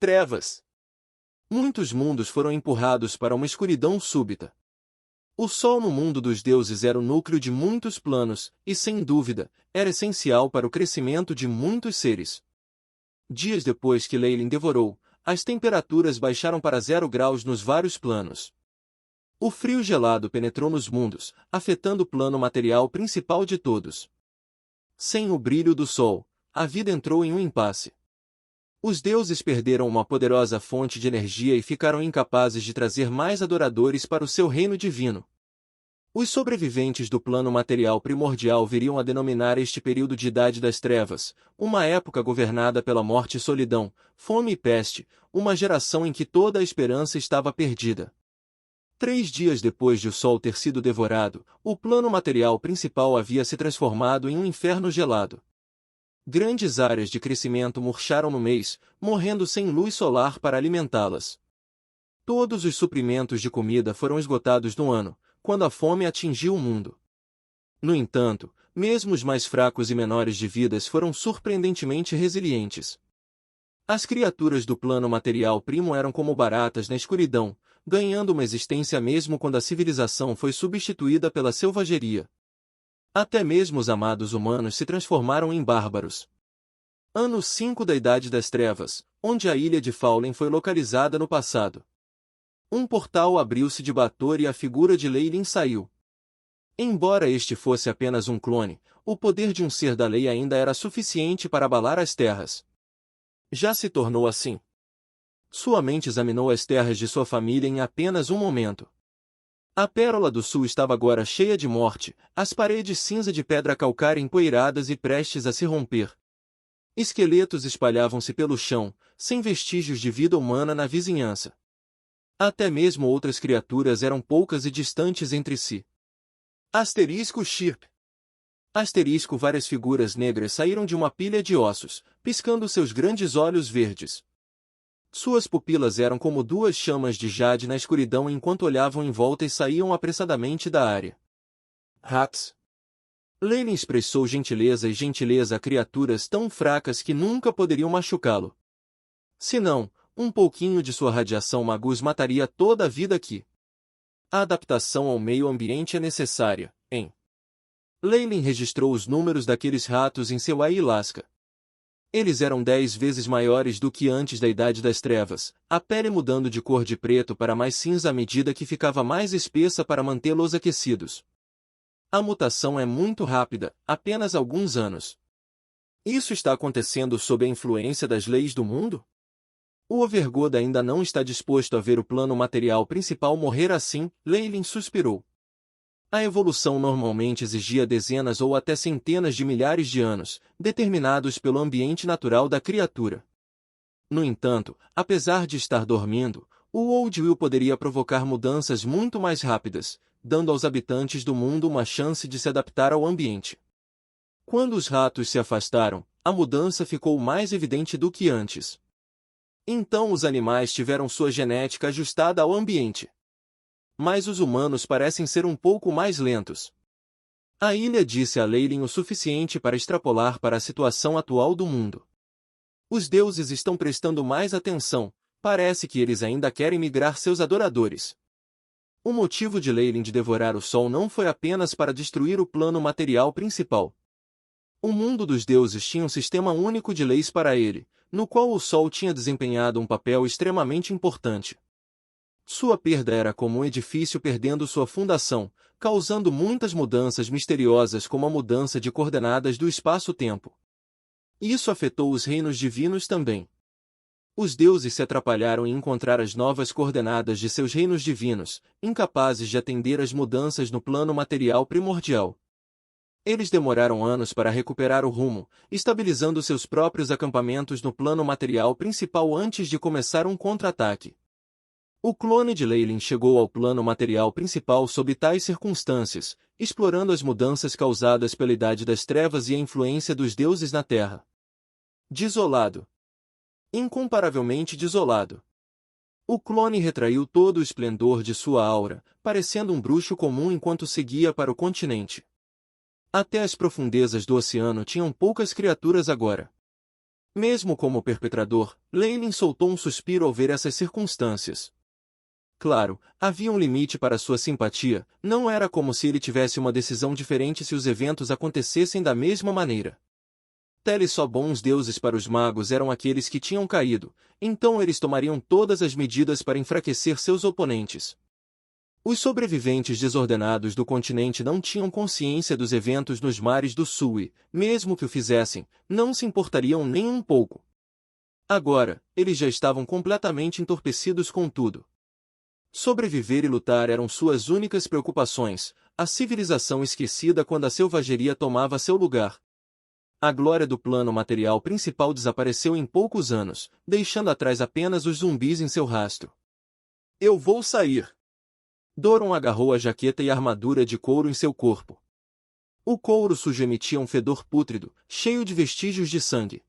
Trevas. Muitos mundos foram empurrados para uma escuridão súbita. O Sol no mundo dos deuses era o núcleo de muitos planos, e sem dúvida, era essencial para o crescimento de muitos seres. Dias depois que Leilin devorou, as temperaturas baixaram para 0 graus nos vários planos. O frio gelado penetrou nos mundos, afetando o plano material principal de todos. Sem o brilho do Sol, a vida entrou em um impasse. Os deuses perderam uma poderosa fonte de energia e ficaram incapazes de trazer mais adoradores para o seu reino divino. Os sobreviventes do plano material primordial viriam a denominar este período de Idade das Trevas, uma época governada pela morte e solidão, fome e peste, uma geração em que toda a esperança estava perdida. 3 dias depois de o Sol ter sido devorado, o plano material principal havia se transformado em um inferno gelado. Grandes áreas de crescimento murcharam no mês, morrendo sem luz solar para alimentá-las. Todos os suprimentos de comida foram esgotados no ano, quando a fome atingiu o mundo. No entanto, mesmo os mais fracos e menores de vidas foram surpreendentemente resilientes. As criaturas do plano material primo eram como baratas na escuridão, ganhando uma existência mesmo quando a civilização foi substituída pela selvageria. Até mesmo os amados humanos se transformaram em bárbaros. Ano 5 da Idade das Trevas, onde a ilha de Fallen foi localizada no passado. Um portal abriu-se de Bator e a figura de Leilin saiu. Embora este fosse apenas um clone, o poder de um ser da lei ainda era suficiente para abalar as terras. Já se tornou assim. Sua mente examinou as terras de sua família em apenas um momento. A Pérola do Sul estava agora cheia de morte, as paredes cinza de pedra calcária empoeiradas e prestes a se romper. Esqueletos espalhavam-se pelo chão, sem vestígios de vida humana na vizinhança. Até mesmo outras criaturas eram poucas e distantes entre si. Asterisco Shirp. Asterisco várias figuras negras saíram de uma pilha de ossos, piscando seus grandes olhos verdes. Suas pupilas eram como 2 chamas de jade na escuridão enquanto olhavam em volta e saíam apressadamente da área. Rax. Leilin expressou gentileza a criaturas tão fracas que nunca poderiam machucá-lo. Se não, um pouquinho de sua radiação magus mataria toda a vida aqui. A adaptação ao meio ambiente é necessária, hein? Leilin registrou os números daqueles ratos em seu ayahuasca. Eles eram 10 vezes maiores do que antes da Idade das Trevas, a pele mudando de cor de preto para mais cinza à medida que ficava mais espessa para mantê-los aquecidos. A mutação é muito rápida, apenas alguns anos. Isso está acontecendo sob a influência das leis do mundo? O Overgod ainda não está disposto a ver o plano material principal morrer assim, Leilin suspirou. A evolução normalmente exigia dezenas ou até centenas de milhares de anos, determinados pelo ambiente natural da criatura. No entanto, apesar de estar dormindo, o Old Will poderia provocar mudanças muito mais rápidas, dando aos habitantes do mundo uma chance de se adaptar ao ambiente. Quando os ratos se afastaram, a mudança ficou mais evidente do que antes. Então os animais tiveram sua genética ajustada ao ambiente. Mas os humanos parecem ser um pouco mais lentos. A ilha disse a Leilin o suficiente para extrapolar para a situação atual do mundo. Os deuses estão prestando mais atenção, parece que eles ainda querem migrar seus adoradores. O motivo de Leilin de devorar o Sol não foi apenas para destruir o plano material principal. O mundo dos deuses tinha um sistema único de leis para ele, no qual o Sol tinha desempenhado um papel extremamente importante. Sua perda era como um edifício perdendo sua fundação, causando muitas mudanças misteriosas como a mudança de coordenadas do espaço-tempo. Isso afetou os reinos divinos também. Os deuses se atrapalharam em encontrar as novas coordenadas de seus reinos divinos, incapazes de atender às mudanças no plano material primordial. Eles demoraram anos para recuperar o rumo, estabilizando seus próprios acampamentos no plano material principal antes de começar um contra-ataque. O clone de Leilin chegou ao plano material principal sob tais circunstâncias, explorando as mudanças causadas pela Idade das Trevas e a influência dos deuses na Terra. Desolado. Incomparavelmente desolado. O clone retraiu todo o esplendor de sua aura, parecendo um bruxo comum enquanto seguia para o continente. Até as profundezas do oceano tinham poucas criaturas agora. Mesmo como perpetrador, Leilin soltou um suspiro ao ver essas circunstâncias. Claro, havia um limite para sua simpatia, não era como se ele tivesse uma decisão diferente se os eventos acontecessem da mesma maneira. Só bons deuses para os magos eram aqueles que tinham caído, então eles tomariam todas as medidas para enfraquecer seus oponentes. Os sobreviventes desordenados do continente não tinham consciência dos eventos nos mares do sul e, mesmo que o fizessem, não se importariam nem um pouco. Agora, eles já estavam completamente entorpecidos com tudo. Sobreviver e lutar eram suas únicas preocupações, a civilização esquecida quando a selvageria tomava seu lugar. A glória do plano material principal desapareceu em poucos anos, deixando atrás apenas os zumbis em seu rastro. Eu vou sair. Doron agarrou a jaqueta e a armadura de couro em seu corpo. O couro sujo emitia um fedor pútrido, cheio de vestígios de sangue.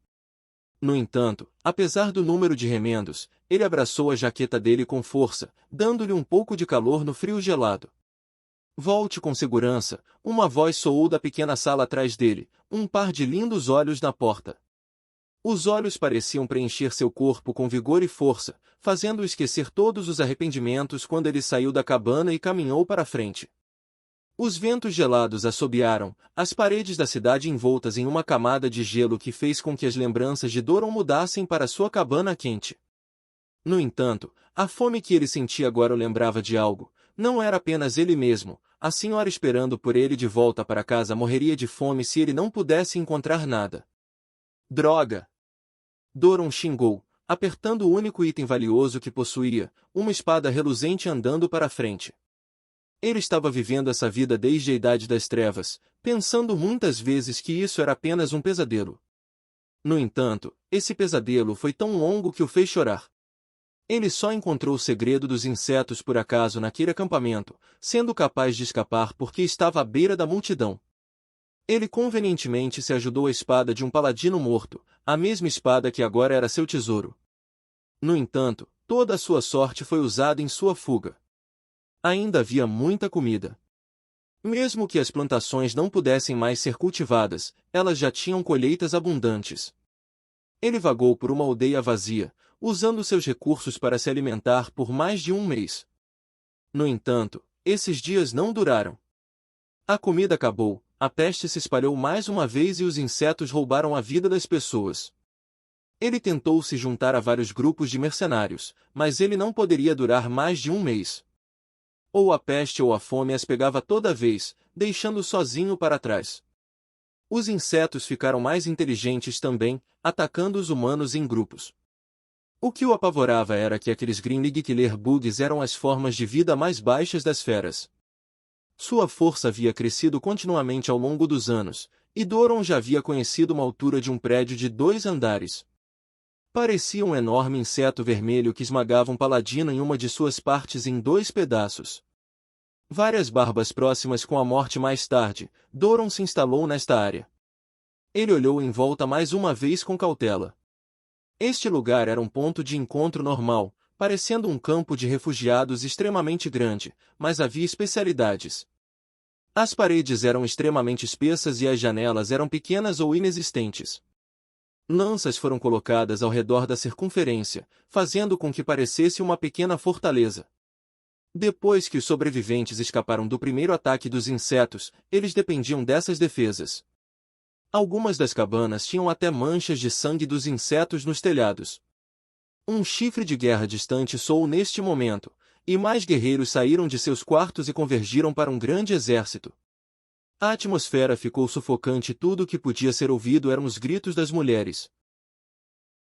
No entanto, apesar do número de remendos, ele abraçou a jaqueta dele com força, dando-lhe um pouco de calor no frio gelado. Volte com segurança, uma voz soou da pequena sala atrás dele, um par de lindos olhos na porta. Os olhos pareciam preencher seu corpo com vigor e força, fazendo-o esquecer todos os arrependimentos quando ele saiu da cabana e caminhou para a frente. Os ventos gelados assobiaram, as paredes da cidade envoltas em uma camada de gelo que fez com que as lembranças de Doron mudassem para sua cabana quente. No entanto, a fome que ele sentia agora o lembrava de algo. Não era apenas ele mesmo, a senhora esperando por ele de volta para casa morreria de fome se ele não pudesse encontrar nada. Droga! Doron xingou, apertando o único item valioso que possuía, uma espada reluzente andando para a frente. Ele estava vivendo essa vida desde a Idade das Trevas, pensando muitas vezes que isso era apenas um pesadelo. No entanto, esse pesadelo foi tão longo que o fez chorar. Ele só encontrou o segredo dos insetos por acaso naquele acampamento, sendo capaz de escapar porque estava à beira da multidão. Ele convenientemente se ajudou à espada de um paladino morto, a mesma espada que agora era seu tesouro. No entanto, toda a sua sorte foi usada em sua fuga. Ainda havia muita comida. Mesmo que as plantações não pudessem mais ser cultivadas, elas já tinham colheitas abundantes. Ele vagou por uma aldeia vazia, usando seus recursos para se alimentar por mais de um mês. No entanto, esses dias não duraram. A comida acabou, a peste se espalhou mais uma vez e os insetos roubaram a vida das pessoas. Ele tentou se juntar a vários grupos de mercenários, mas ele não poderia durar mais de um mês. Ou a peste ou a fome as pegava toda vez, deixando-o sozinho para trás. Os insetos ficaram mais inteligentes também, atacando os humanos em grupos. O que o apavorava era que aqueles Greenlig Killer Bugs eram as formas de vida mais baixas das feras. Sua força havia crescido continuamente ao longo dos anos, e Doron já havia conhecido uma altura de um prédio de 2 andares. Parecia um enorme inseto vermelho que esmagava um paladino em uma de suas partes em 2 pedaços. Várias barbas próximas com a morte mais tarde, Doron se instalou nesta área. Ele olhou em volta mais uma vez com cautela. Este lugar era um ponto de encontro normal, parecendo um campo de refugiados extremamente grande, mas havia especialidades. As paredes eram extremamente espessas e as janelas eram pequenas ou inexistentes. Lanças foram colocadas ao redor da circunferência, fazendo com que parecesse uma pequena fortaleza. Depois que os sobreviventes escaparam do primeiro ataque dos insetos, eles dependiam dessas defesas. Algumas das cabanas tinham até manchas de sangue dos insetos nos telhados. Um chifre de guerra distante soou neste momento, e mais guerreiros saíram de seus quartos e convergiram para um grande exército. A atmosfera ficou sufocante e tudo o que podia ser ouvido eram os gritos das mulheres.